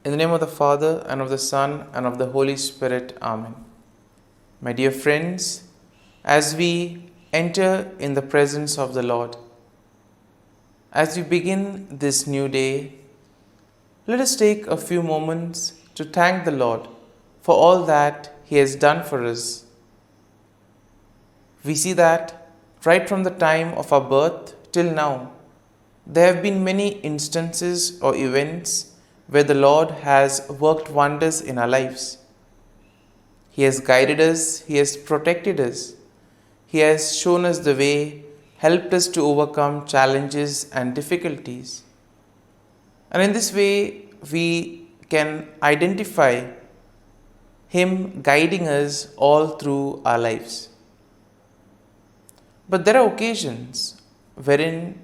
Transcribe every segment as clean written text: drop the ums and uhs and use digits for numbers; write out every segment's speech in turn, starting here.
In the name of the Father, and of the Son, and of the Holy Spirit. Amen. My dear friends, as we enter in the presence of the Lord, as we begin this new day, let us take a few moments to thank the Lord for all that He has done for us. We see that right from the time of our birth till now, there have been many instances or events where the Lord has worked wonders in our lives. He has guided us, He has protected us, He has shown us the way, helped us to overcome challenges and difficulties. And in this way, we can identify Him guiding us all through our lives. But there are occasions wherein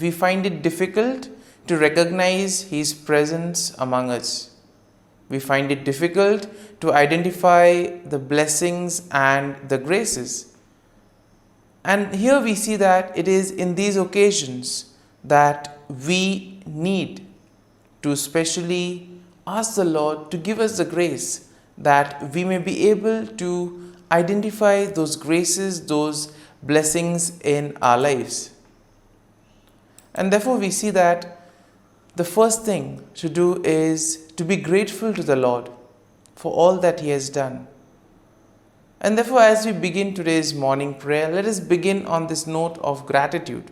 we find it difficult to recognize His presence among us. We find it difficult to identify the blessings and the graces. And here we see that it is in these occasions that we need to specially ask the Lord to give us the grace that we may be able to identify those graces, those blessings in our lives. And therefore we see that the first thing to do is to be grateful to the Lord for all that He has done. And therefore, as we begin today's morning prayer, let us begin on this note of gratitude.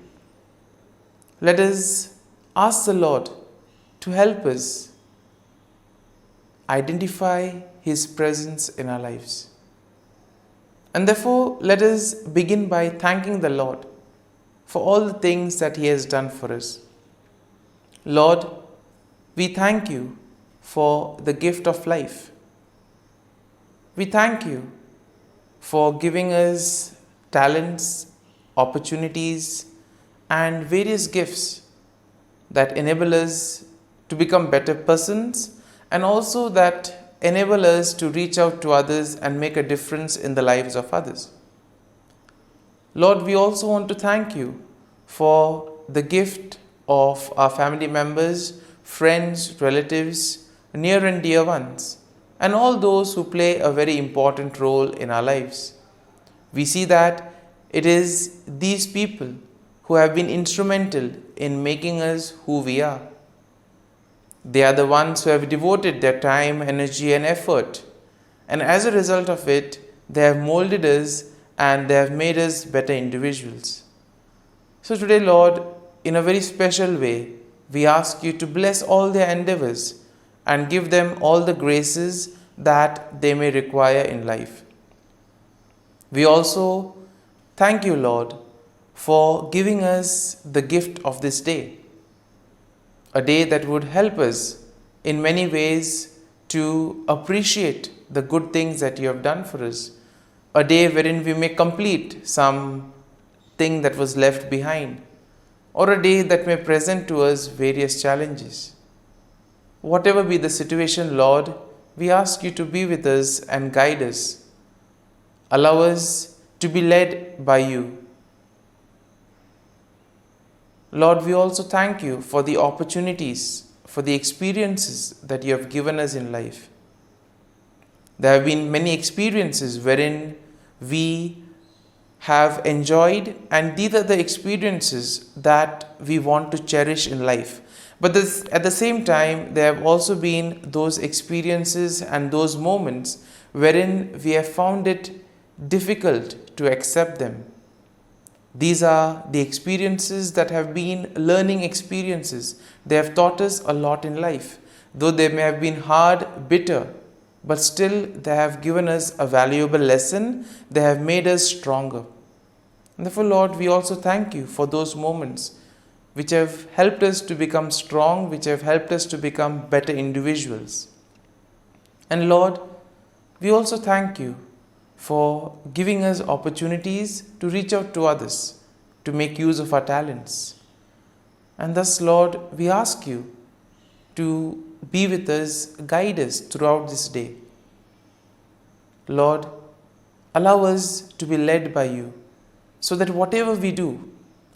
Let us ask the Lord to help us identify His presence in our lives. And therefore, let us begin by thanking the Lord for all the things that He has done for us. Lord, we thank You for the gift of life. We thank You for giving us talents, opportunities, and various gifts that enable us to become better persons and also that enable us to reach out to others and make a difference in the lives of others. Lord, we also want to thank You for the gift of our family members, friends, relatives, near and dear ones, and all those who play a very important role in our lives. We see that it is these people who have been instrumental in making us who we are. They are the ones who have devoted their time, energy, and effort, and as a result of it, they have molded us and they have made us better individuals. So today, Lord, in a very special way, we ask You to bless all their endeavors and give them all the graces that they may require in life. We also thank You, Lord, for giving us the gift of this day, a day that would help us in many ways to appreciate the good things that You have done for us, a day wherein we may complete some thing that was left behind, or a day that may present to us various challenges. Whatever be the situation, Lord, we ask You to be with us and guide us. Allow us to be led by You. Lord, we also thank You for the opportunities, for the experiences that You have given us in life. There have been many experiences wherein we have enjoyed, and these are the experiences that we want to cherish in life. But at the same time, there have also been those experiences and those moments wherein we have found it difficult to accept them. These are the experiences that have been learning experiences. They have taught us a lot in life. Though they may have been hard, bitter, but still they have given us a valuable lesson. They have made us stronger. And therefore, Lord, we also thank You for those moments which have helped us to become strong, which have helped us to become better individuals. And Lord, we also thank You for giving us opportunities to reach out to others, to make use of our talents. And thus, Lord, we ask You to be with us, guide us throughout this day. Lord, allow us to be led by You, so that whatever we do,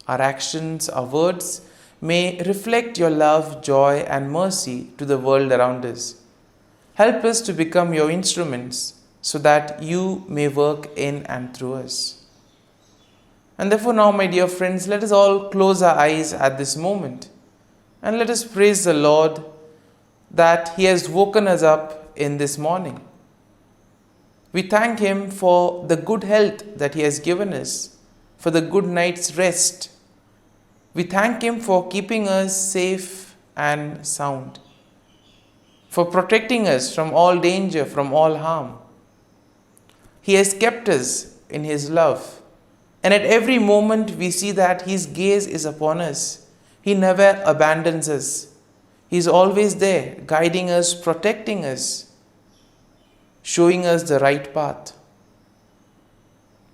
our actions, our words, may reflect your love, joy, and mercy to the world around us. Help us to become your instruments so that you may work in and through us. And therefore, now, my dear friends, let us all close our eyes at this moment and let us praise the Lord that He has woken us up in this morning. We thank Him for the good health that He has given us, for the good night's rest. We thank Him for keeping us safe and sound, for protecting us from all danger, from all harm. He has kept us in His love, and at every moment we see that His gaze is upon us. He never abandons us. He is always there, guiding us, protecting us, showing us the right path.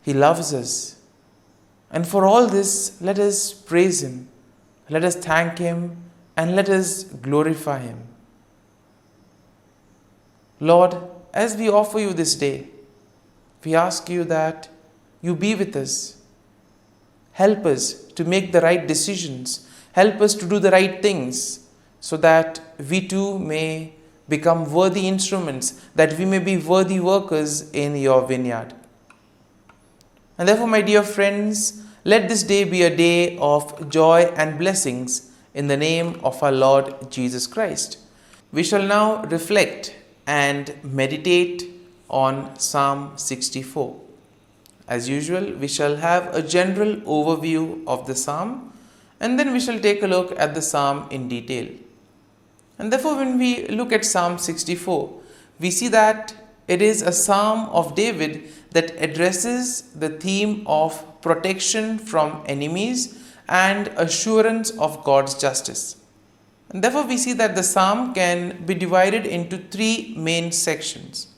He loves us. And for all this, let us praise Him, let us thank Him, and let us glorify Him. Lord, as we offer You this day, we ask You that You be with us. Help us to make the right decisions. Help us to do the right things so that we too may become worthy instruments, that we may be worthy workers in Your vineyard. And therefore, my dear friends, let this day be a day of joy and blessings in the name of our Lord Jesus Christ. We shall now reflect and meditate on Psalm 64. As usual, we shall have a general overview of the psalm, and then we shall take a look at the psalm in detail. And therefore, when we look at Psalm 64, we see that it is a psalm of David that addresses the theme of protection from enemies and assurance of God's justice. And therefore, we see that the psalm can be divided into three main sections.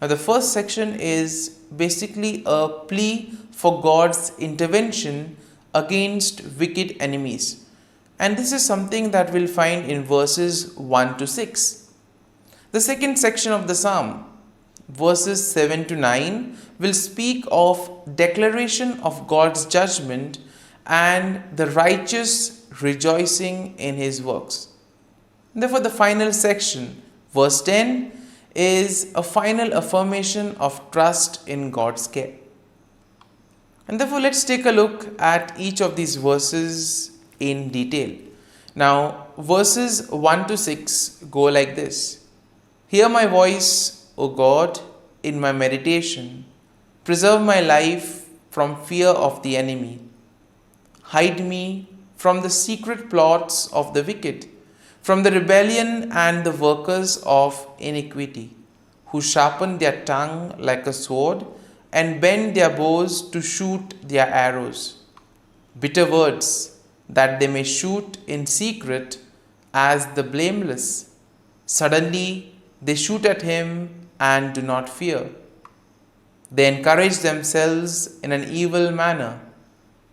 Now, the first section is basically a plea for God's intervention against wicked enemies. And this is something that we'll find in verses 1 to 6. The second section of the psalm, verses 7 to 9, will speak of declaration of God's judgment and the righteous rejoicing in His works. Therefore, the final section, verse 10, is a final affirmation of trust in God's care. And therefore, let's take a look at each of these verses in detail. Now, verses 1 to 6 go like this. Hear my voice, O God, in my meditation. Preserve my life from fear of the enemy. Hide me from the secret plots of the wicked, from the rebellion and the workers of iniquity, who sharpen their tongue like a sword and bend their bows to shoot their arrows. Bitter words, that they may shoot in secret as the blameless. Suddenly they shoot at him and do not fear. They encourage themselves in an evil manner.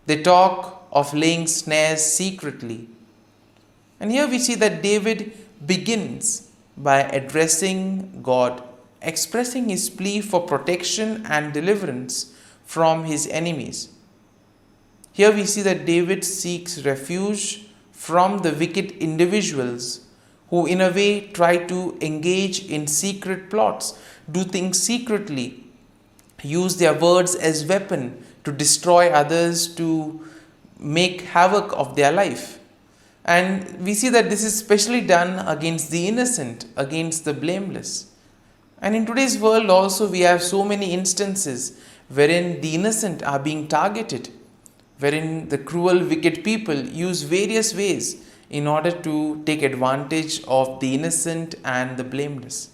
They talk of laying snares secretly. And here we see that David begins by addressing God, expressing his plea for protection and deliverance from his enemies. Here we see that David seeks refuge from the wicked individuals who in a way try to engage in secret plots, do things secretly, use their words as weapon to destroy others, to make havoc of their life. And we see that this is especially done against the innocent, against the blameless. And in today's world also we have so many instances wherein the innocent are being targeted, wherein the cruel, wicked people use various ways in order to take advantage of the innocent and the blameless.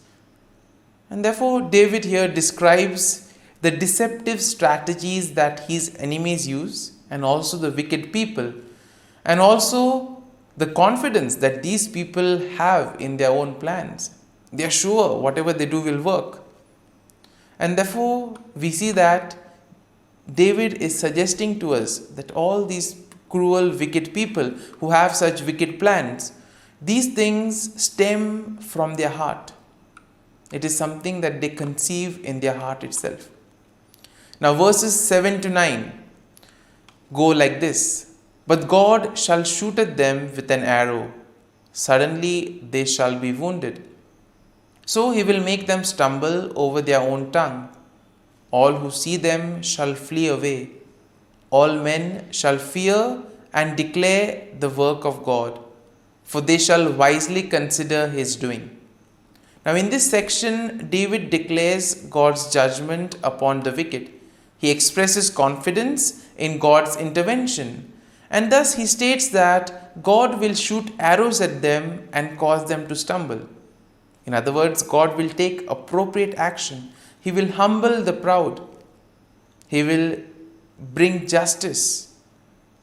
And therefore, David here describes the deceptive strategies that his enemies use, and also the wicked people, and also the confidence that these people have in their own plans. They are sure whatever they do will work. And therefore, we see that David is suggesting to us that all these cruel, wicked people who have such wicked plans, these things stem from their heart. It is something that they conceive in their heart itself. Now, verses 7 to 9 go like this. But God shall shoot at them with an arrow. Suddenly they shall be wounded. So he will make them stumble over their own tongue. All who see them shall flee away. All men shall fear and declare the work of God, for they shall wisely consider his doing. Now, in this section, David declares God's judgment upon the wicked. He expresses confidence in God's intervention, and thus he states that God will shoot arrows at them and cause them to stumble. In other words, God will take appropriate action. He will humble the proud. He will bring justice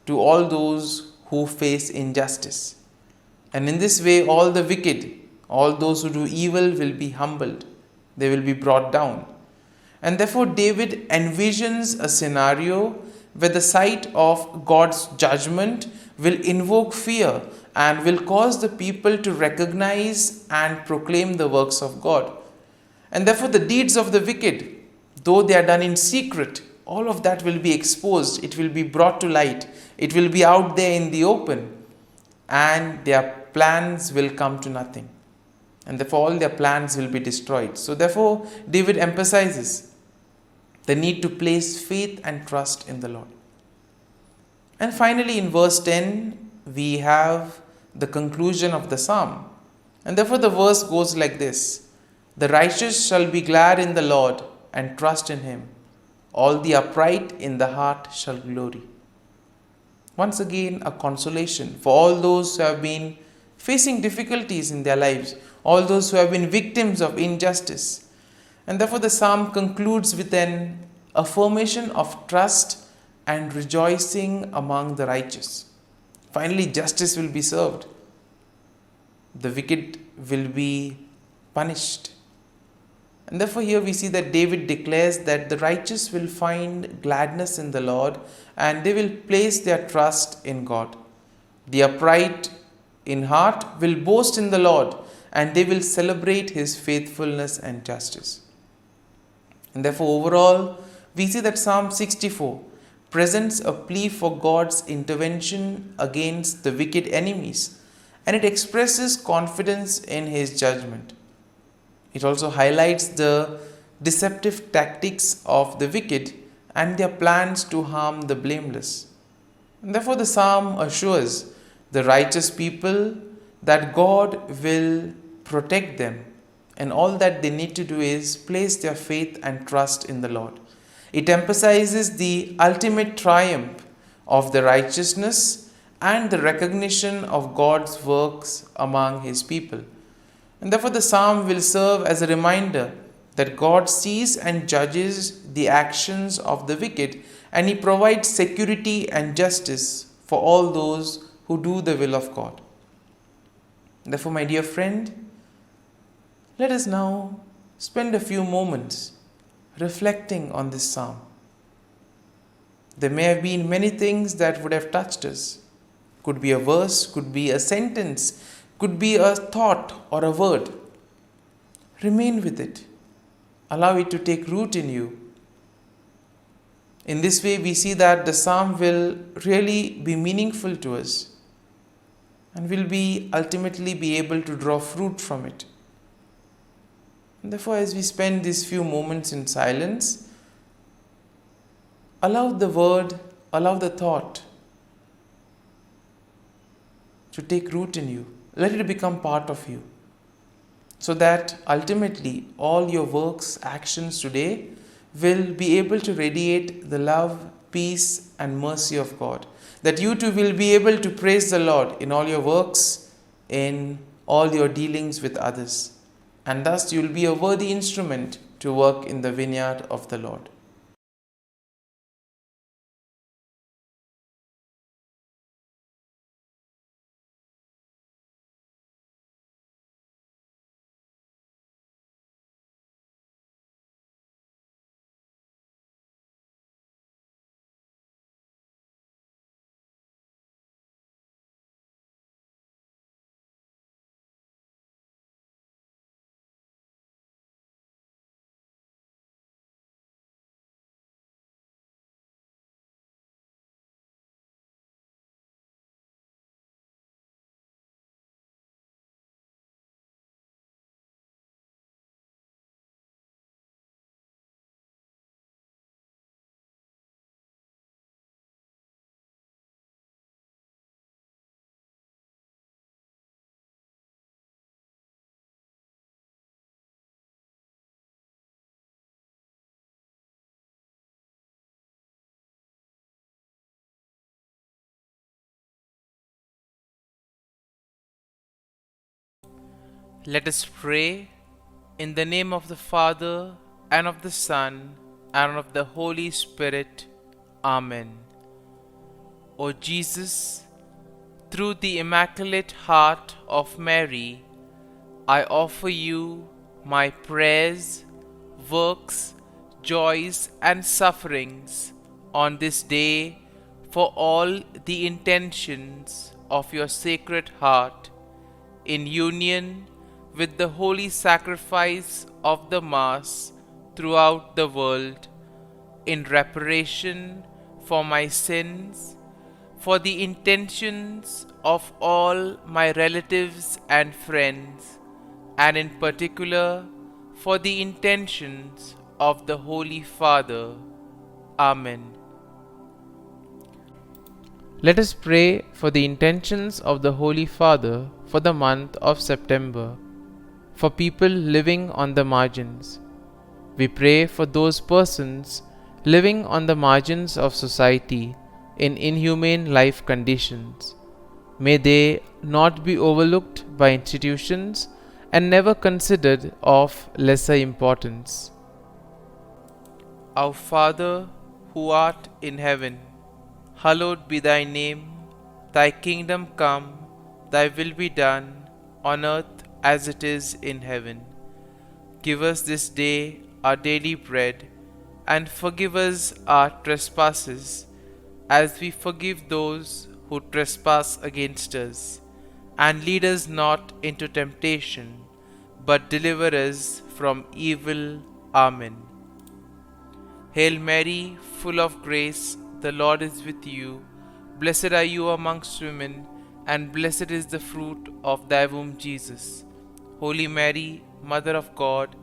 to all those who face injustice. And in this way, all the wicked, all those who do evil will be humbled. They will be brought down. And therefore, David envisions a scenario where the sight of God's judgment will invoke fear and will cause the people to recognize and proclaim the works of God. And therefore, the deeds of the wicked, though they are done in secret, all of that will be exposed. It will be brought to light. It will be out there in the open. And their plans will come to nothing. And therefore, all their plans will be destroyed. So therefore, David emphasizes the need to place faith and trust in the Lord. And finally, in verse 10, we have the conclusion of the psalm. And therefore, the verse goes like this: The righteous shall be glad in the Lord and trust in him. All the upright in the heart shall glory. Once again, a consolation for all those who have been facing difficulties in their lives, all those who have been victims of injustice. And therefore, the psalm concludes with an affirmation of trust and rejoicing among the righteous. Finally, justice will be served. The wicked will be punished. And therefore, here we see that David declares that the righteous will find gladness in the Lord and they will place their trust in God. The upright in heart will boast in the Lord and they will celebrate his faithfulness and justice. And therefore, overall, we see that Psalm 64 presents a plea for God's intervention against the wicked enemies, and it expresses confidence in his judgment. It also highlights the deceptive tactics of the wicked and their plans to harm the blameless. And therefore, the psalm assures the righteous people that God will protect them, and all that they need to do is place their faith and trust in the Lord. It emphasizes the ultimate triumph of the righteousness and the recognition of God's works among his people. And therefore, the psalm will serve as a reminder that God sees and judges the actions of the wicked, and he provides security and justice for all those who do the will of God. Therefore, my dear friend, let us now spend a few moments reflecting on this psalm. There may have been many things that would have touched us. Could be a verse, could be a sentence, could be a thought or a word. Remain with it. Allow it to take root in you. In this way, we see that the psalm will really be meaningful to us and will be ultimately be able to draw fruit from it. And therefore, as we spend these few moments in silence, allow the word, allow the thought to take root in you. Let it become part of you, so that ultimately all your works, actions today will be able to radiate the love, peace and mercy of God. That you too will be able to praise the Lord in all your works, in all your dealings with others. And thus you will be a worthy instrument to work in the vineyard of the Lord. Let us pray in the name of the Father, and of the Son, and of the Holy Spirit. Amen. O Jesus, through the Immaculate Heart of Mary, I offer you my prayers, works, joys, and sufferings on this day for all the intentions of your Sacred Heart, in union with the holy sacrifice of the Mass throughout the world, in reparation for my sins, for the intentions of all my relatives and friends, and in particular for the intentions of the Holy Father. Amen. Let us pray for the intentions of the Holy Father for the month of September, for people living on the margins. We pray for those persons living on the margins of society in inhumane life conditions. May they not be overlooked by institutions and never considered of lesser importance. Our Father, who art in heaven, hallowed be thy name. Thy kingdom come, thy will be done, on earth as it is in heaven. Give us this day our daily bread, and forgive us our trespasses, as we forgive those who trespass against us. And lead us not into temptation, but deliver us from evil. Amen. Hail Mary, full of grace, the Lord is with you. Blessed are you amongst women, and blessed is the fruit of thy womb, Jesus. Holy Mary, Mother of God,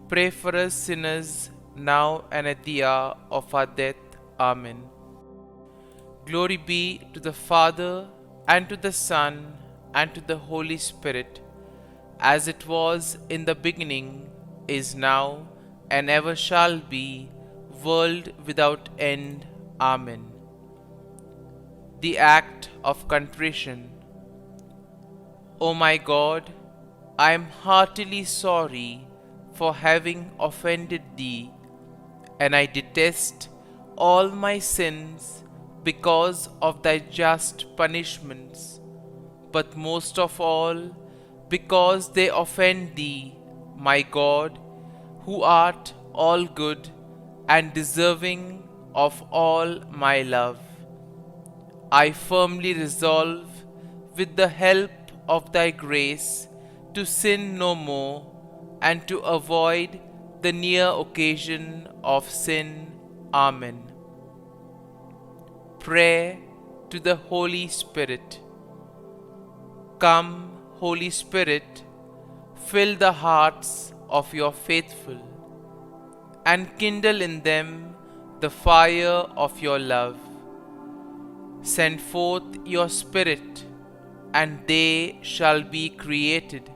pray for us sinners, now and at the hour of our death. Amen. Glory be to the Father, and to the Son, and to the Holy Spirit, as it was in the beginning, is now, and ever shall be, world without end. Amen. The Act of Contrition. O my God, I am heartily sorry for having offended Thee, and I detest all my sins because of Thy just punishments, but most of all because they offend Thee, my God, who art all good and deserving of all my love. I firmly resolve, with the help of Thy grace, to sin no more, and to avoid the near occasion of sin. Amen. Prayer to the Holy Spirit. Come, Holy Spirit, fill the hearts of your faithful, and kindle in them the fire of your love. Send forth your Spirit, and they shall be created,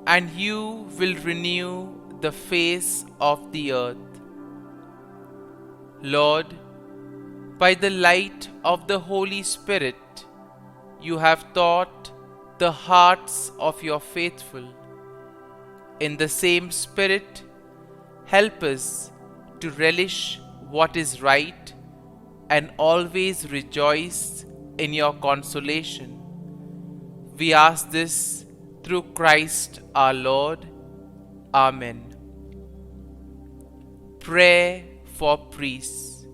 and you will renew the face of the earth. Lord, by the light of the Holy Spirit, you have taught the hearts of your faithful. In the same Spirit, help us to relish what is right and always rejoice in your consolation. We ask this through Christ our Lord. Amen. Prayer for priests.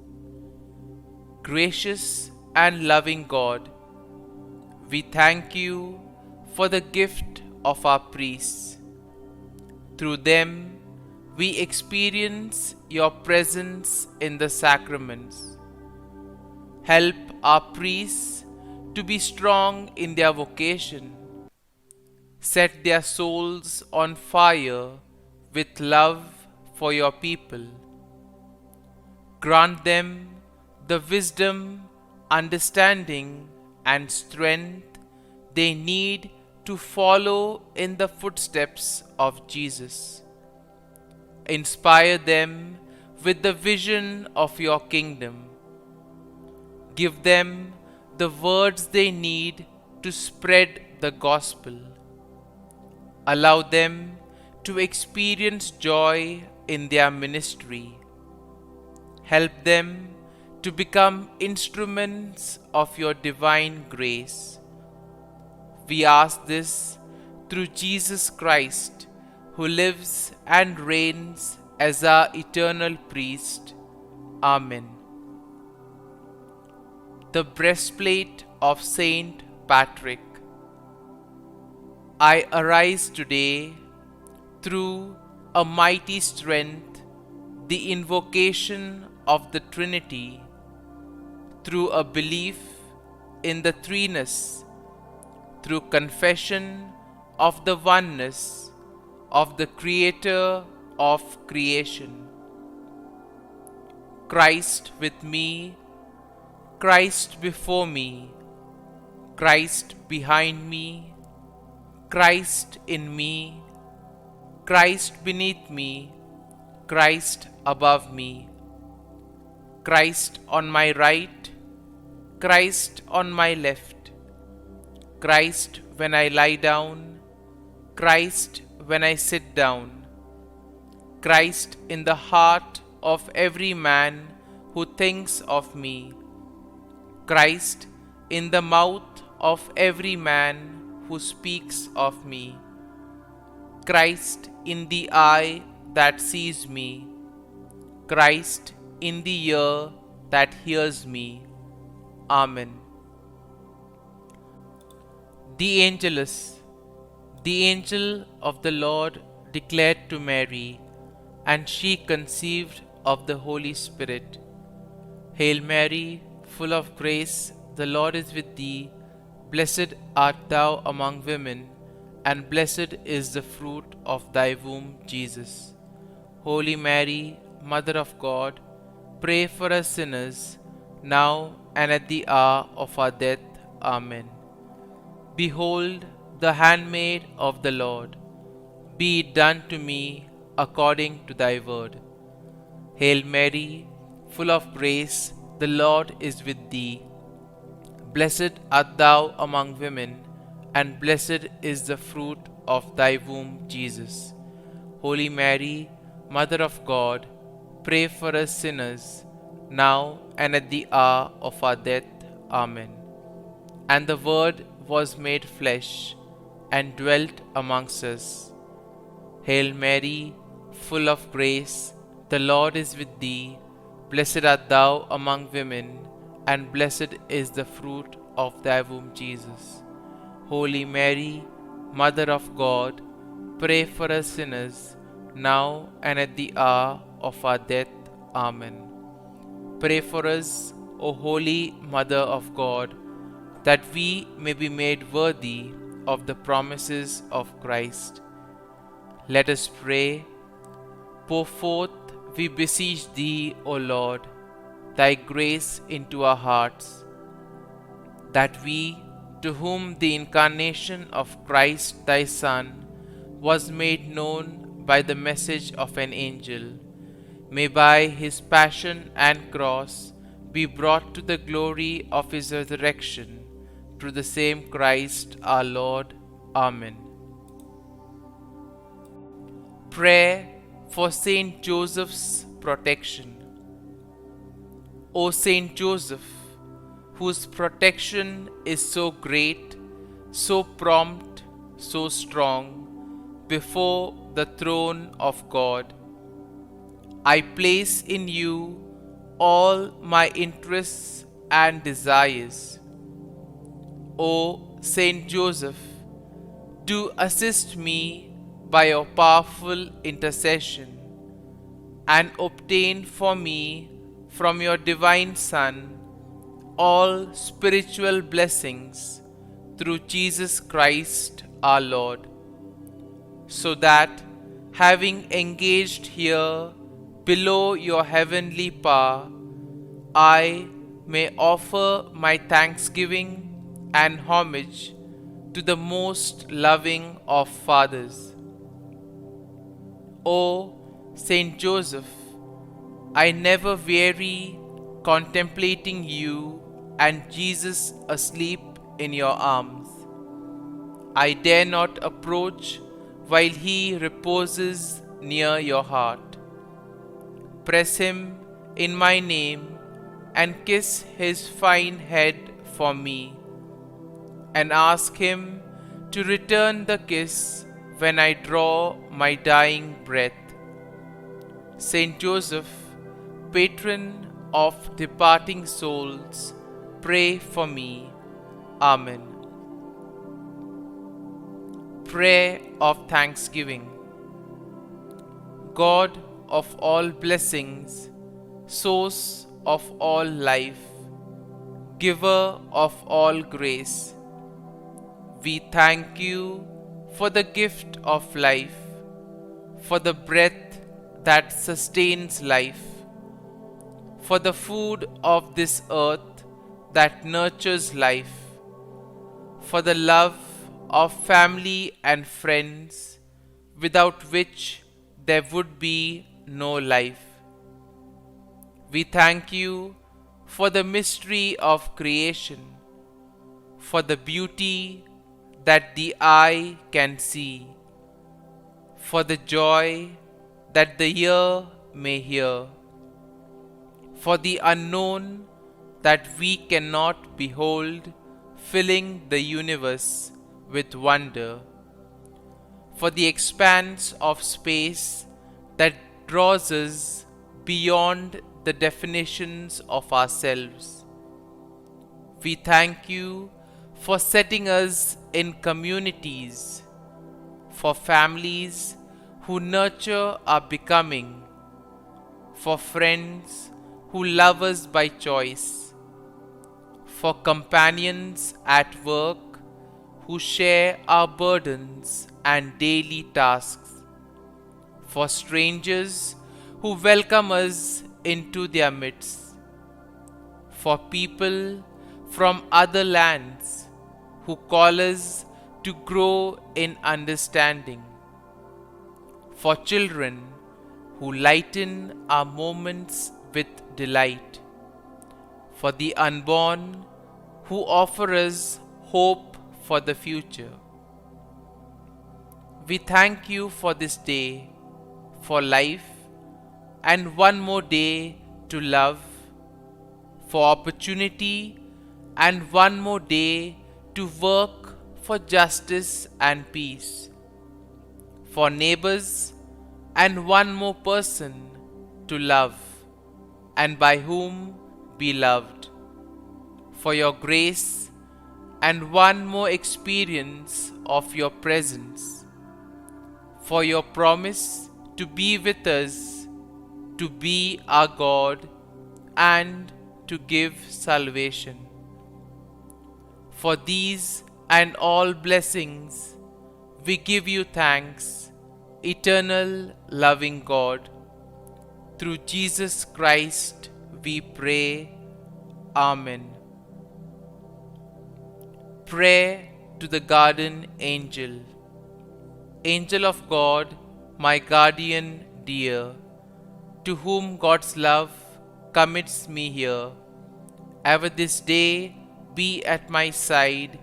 Gracious and loving God, we thank you for the gift of our priests. Through them, we experience your presence in the sacraments. Help our priests to be strong in their vocation. Set their souls on fire with love for your people. Grant them the wisdom, understanding, and strength they need to follow in the footsteps of Jesus. Inspire them with the vision of your kingdom. Give them the words they need to spread the gospel. Allow them to experience joy in their ministry. Help them to become instruments of your divine grace. We ask this through Jesus Christ, who lives and reigns as our eternal priest. Amen. The breastplate of Saint Patrick. I arise today through a mighty strength, the invocation of the Trinity, through a belief in the threeness, through confession of the oneness of the Creator of creation. Christ with me, Christ before me, Christ behind me, Christ in me, Christ beneath me, Christ above me, Christ on my right, Christ on my left, Christ when I lie down, Christ when I sit down, Christ in the heart of every man who thinks of me, Christ in the mouth of every man who speaks of me, Christ in the eye that sees me, Christ in the ear that hears me. Amen. The Angelus. The angel of the Lord declared to Mary, and she conceived of the Holy Spirit. Hail Mary, full of grace, the Lord is with thee. Blessed art thou among women, and blessed is the fruit of thy womb, Jesus. Holy Mary, Mother of God, pray for us sinners, now and at the hour of our death. Amen. Behold, the handmaid of the Lord, be it done to me according to thy word. Hail Mary, full of grace, the Lord is with thee. Blessed art thou among women, and blessed is the fruit of thy womb, Jesus. Holy Mary, Mother of God, pray for us sinners, now and at the hour of our death. Amen. And the Word was made flesh, and dwelt amongst us. Hail Mary, full of grace, the Lord is with thee. Blessed art thou among women, and blessed is the fruit of thy womb, Jesus. Holy Mary, Mother of God, pray for us sinners, now and at the hour of our death. Amen. Pray for us, O Holy Mother of God, that we may be made worthy of the promises of Christ. Let us pray. Pour forth, we beseech thee, O Lord, thy grace into our hearts, that we, to whom the incarnation of Christ thy Son was made known by the message of an angel, may by his passion and cross be brought to the glory of his resurrection, through the same Christ our Lord. Amen. Prayer for Saint Joseph's protection. O Saint Joseph, whose protection is so great, so prompt, so strong, before the throne of God, I place in you all my interests and desires. O Saint Joseph, do assist me by your powerful intercession, and obtain for me from your divine Son all spiritual blessings through Jesus Christ our Lord, so that, having engaged here below your heavenly power, I may offer my thanksgiving and homage to the most loving of fathers. O Saint Joseph, I never weary contemplating you and Jesus asleep in your arms. I dare not approach while he reposes near your heart. Press him in my name and kiss his fine head for me, and ask him to return the kiss when I draw my dying breath. Saint Joseph, patron of departing souls, pray for me. Amen. Prayer of Thanksgiving. God of all blessings, source of all life, giver of all grace, we thank you for the gift of life, for the breath that sustains life, for the food of this earth that nurtures life, for the love of family and friends, without which there would be no life. We thank you for the mystery of creation, for the beauty that the eye can see, for the joy that the ear may hear, for the unknown that we cannot behold, filling the universe with wonder, for the expanse of space that draws us beyond the definitions of ourselves. We thank you for setting us in communities, for families who nurture our becoming, for friends who love us by choice, for companions at work who share our burdens and daily tasks, for strangers who welcome us into their midst, for people from other lands who call us to grow in understanding, for children who lighten our moments with delight, for the unborn who offer us hope for the future. We thank you for this day, for life, and one more day to love, for opportunity, and one more day to work for justice and peace, for neighbors, and one more person to love, and by whom be loved, for your grace, and one more experience of your presence, for your promise to be with us, to be our God, and to give salvation. For these and all blessings, we give you thanks, eternal loving God. Through Jesus Christ we pray. Amen. Prayer to the Guardian Angel. Angel of God, my guardian dear, to whom God's love commits me here, ever this day be at my side,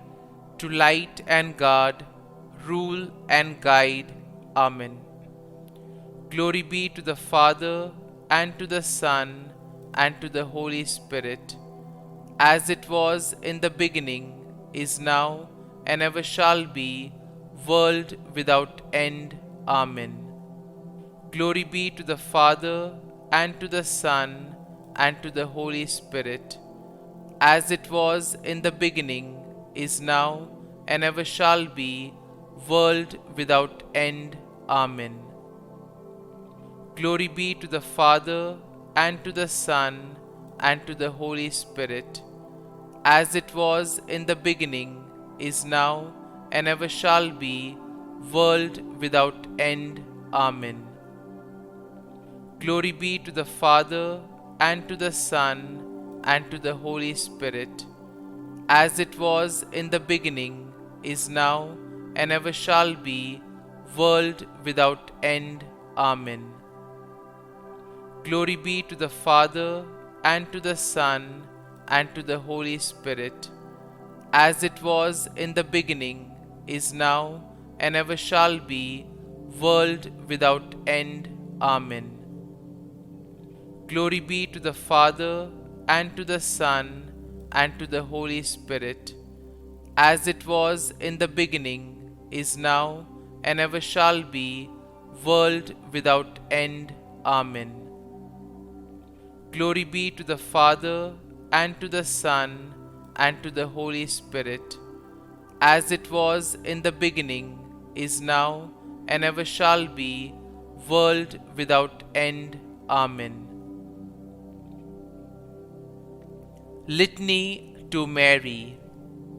to light and guard, rule and guide. Amen. Glory be to the Father, and to the Son, and to the Holy Spirit, as it was in the beginning, is now, and ever shall be, world without end. Amen. Glory be to the Father, and to the Son, and to the Holy Spirit, as it was in the beginning, is now, and ever shall be, world without end. Amen. Glory be to the Father, and to the Son, and to the Holy Spirit, as it was in the beginning, is now, and ever shall be, world without end. Amen. Glory be to the Father, and to the Son, and to the Holy Spirit, as it was in the beginning, is now, and ever shall be, world without end. Amen. Glory be to the Father, and to the Son, and to the Holy Spirit, as it was in the beginning, is now, and ever shall be, world without end. Amen. Glory be to the Father, and to the Son, and to the Holy Spirit, as it was in the beginning, is now, and ever shall be, world without end. Amen. Glory be to the Father, and to the Son, and to the Holy Spirit, as it was in the beginning, is now, and ever shall be, world without end. Amen. Litany to Mary,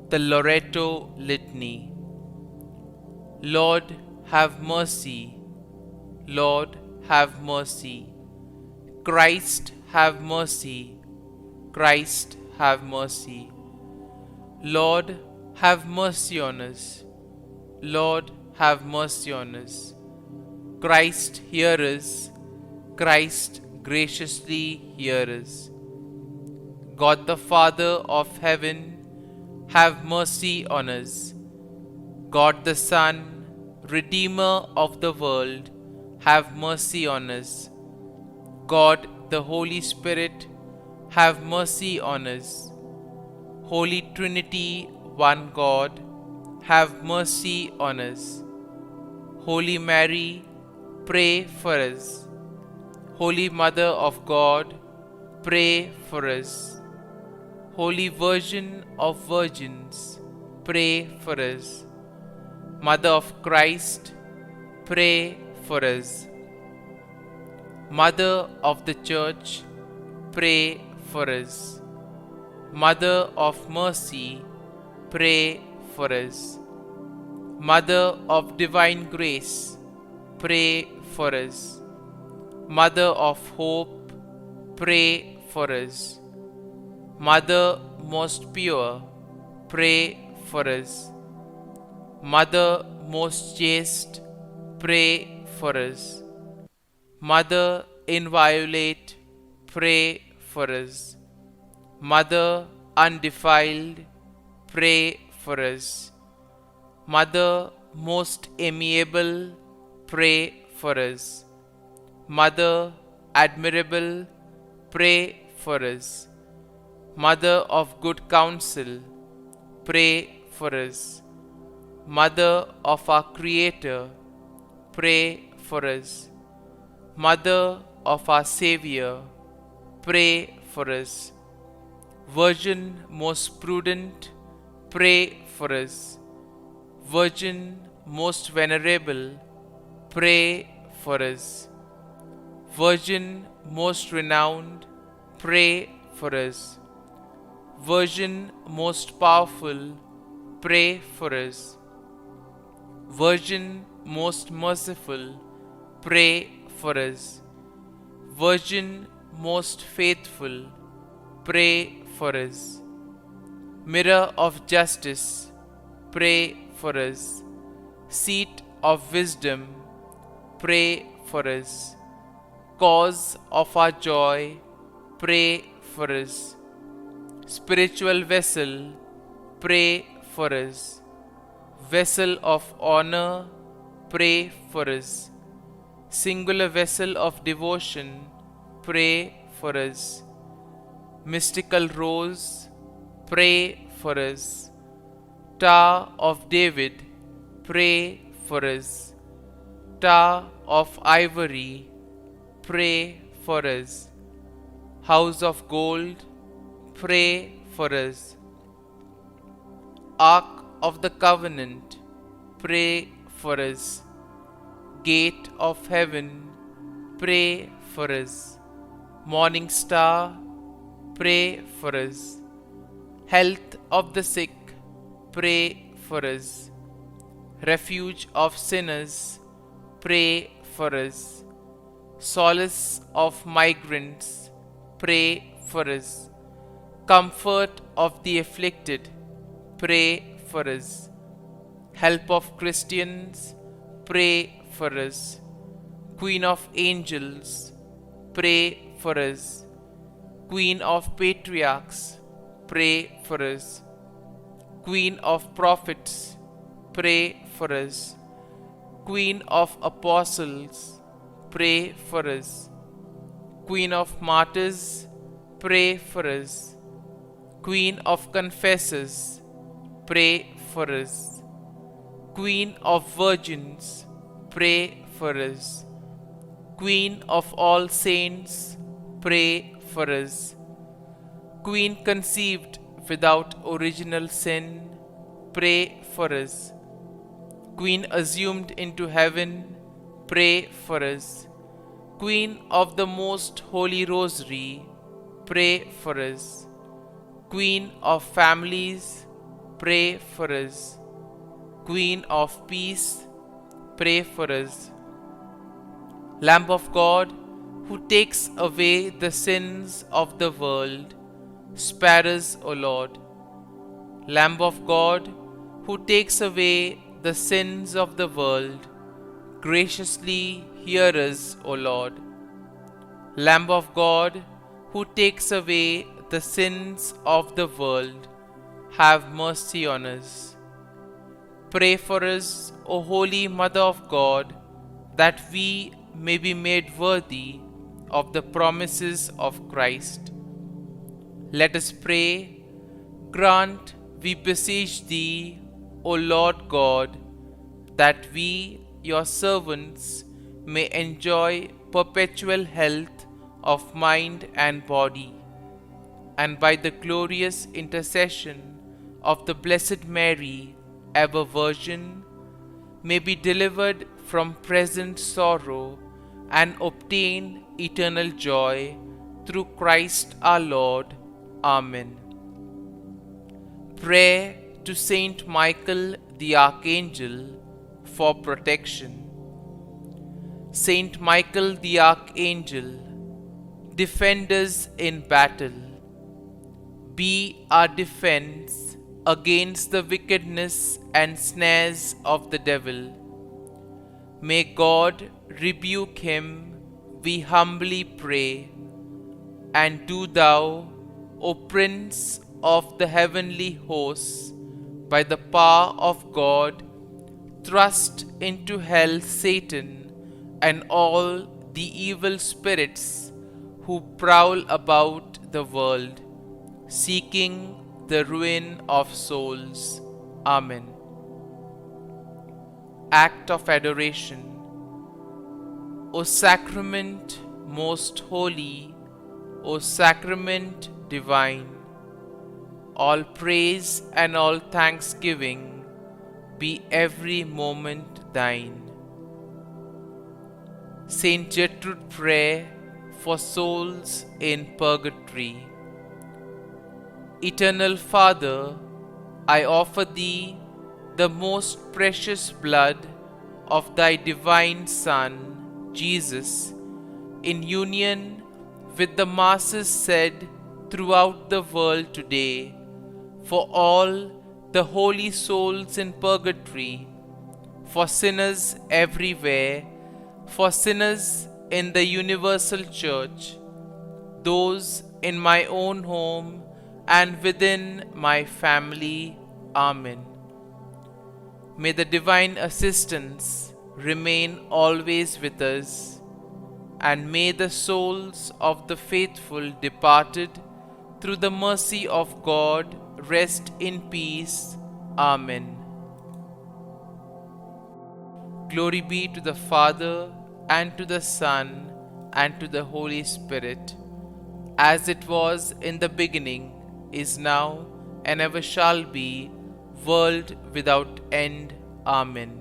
the Loreto Litany. Lord, have mercy. Lord, have mercy. Christ, have mercy. Christ, have mercy. Lord, have mercy on us. Lord, have mercy on us. Christ, hear us. Christ, graciously hear us. God the Father of heaven, have mercy on us. God the Son, Redeemer of the world, have mercy on us. God the Holy Spirit, have mercy on us. Holy Trinity, one God, have mercy on us. Holy Mary, pray for us. Holy Mother of God, pray for us. Holy Virgin of Virgins, pray for us. Mother of Christ, pray for us. Mother of the Church, pray for us. Mother of Mercy, pray for us. Mother of Divine Grace, pray for us. Mother of Hope, pray for us. Mother most pure, pray for us. Mother most chaste, pray for us. Mother inviolate, pray for us. Mother undefiled, pray for us. Mother most amiable, pray for us. Mother admirable, pray for us. Mother of good counsel, pray for us. Mother of our Creator, pray for us. Mother of our Savior, pray for us. Virgin most prudent, pray for us. Virgin most venerable, pray for us. Virgin most renowned, pray for us. Virgin most powerful, pray for us. Virgin most merciful, pray for us. Virgin most faithful, pray for us. Mirror of justice, pray for us. Seat of wisdom, pray for us. Cause of our joy, pray for us. Spiritual vessel, pray for us. Vessel of honor, pray for us. Singular vessel of devotion, pray for us. Mystical rose, pray for us. Tower of David, pray for us. Tower of ivory, pray for us. House of gold, pray for us. Ark of the Covenant, pray for us. Gate of heaven, pray for us. Morning star, pray for us. Health of the sick, pray for us. Refuge of sinners, pray for us. Solace of migrants, pray for us. Comfort of the afflicted, pray for us. Help of Christians, pray for us. Queen of angels, pray for us. Queen of patriarchs, pray for us. Queen of prophets, pray for us. Queen of Apostles, pray for us. Queen of Martyrs, pray for us. Queen of Confessors, pray for us. Queen of Virgins, pray for us. Queen of all saints, pray for us. Queen conceived without original sin, pray for us. Queen assumed into heaven, pray for us. Queen of the Most Holy Rosary, pray for us. Queen of families, pray for us. Queen of peace, pray for us. Lamb of God, who takes away the sins of the world, spare us, O Lord. Lamb of God, who takes away the sins of the world, graciously hear us, O Lord. Lamb of God, who takes away the sins of the world, have mercy on us. Pray for us, O Holy Mother of God, that we may be made worthy of the promises of Christ. Let us pray. Grant, we beseech Thee, O Lord God, that we, Your servants, may enjoy perpetual health of mind and body, and by the glorious intercession of the Blessed Mary, ever Virgin, may be delivered from present sorrow and obtain eternal joy through Christ our Lord. Amen. Prayer to Saint Michael the Archangel for protection. Saint Michael the Archangel, defend us in battle. Be our defense against the wickedness and snares of the devil. May God rebuke him, we humbly pray. And do Thou, O Prince of the heavenly hosts, by the power of God, thrust into hell Satan and all the evil spirits who prowl about the world, seeking the ruin of souls. Amen. Act of Adoration. O Sacrament most holy, O Sacrament divine, all praise and all thanksgiving be every moment Thine. Saint Gertrude Prayer for souls in purgatory. Eternal Father, I offer Thee the most precious blood of Thy divine Son, Jesus, in union with the masses said throughout the world today, for all the holy souls in purgatory, for sinners everywhere, for sinners in the universal church, those in my own home and within my family. Amen. May the divine assistance remain always with us, and may the souls of the faithful departed through the mercy of God rest in peace. Amen. Glory be to the Father, and to the Son, and to the Holy Spirit, as it was in the beginning, is now, and ever shall be, world without end. Amen.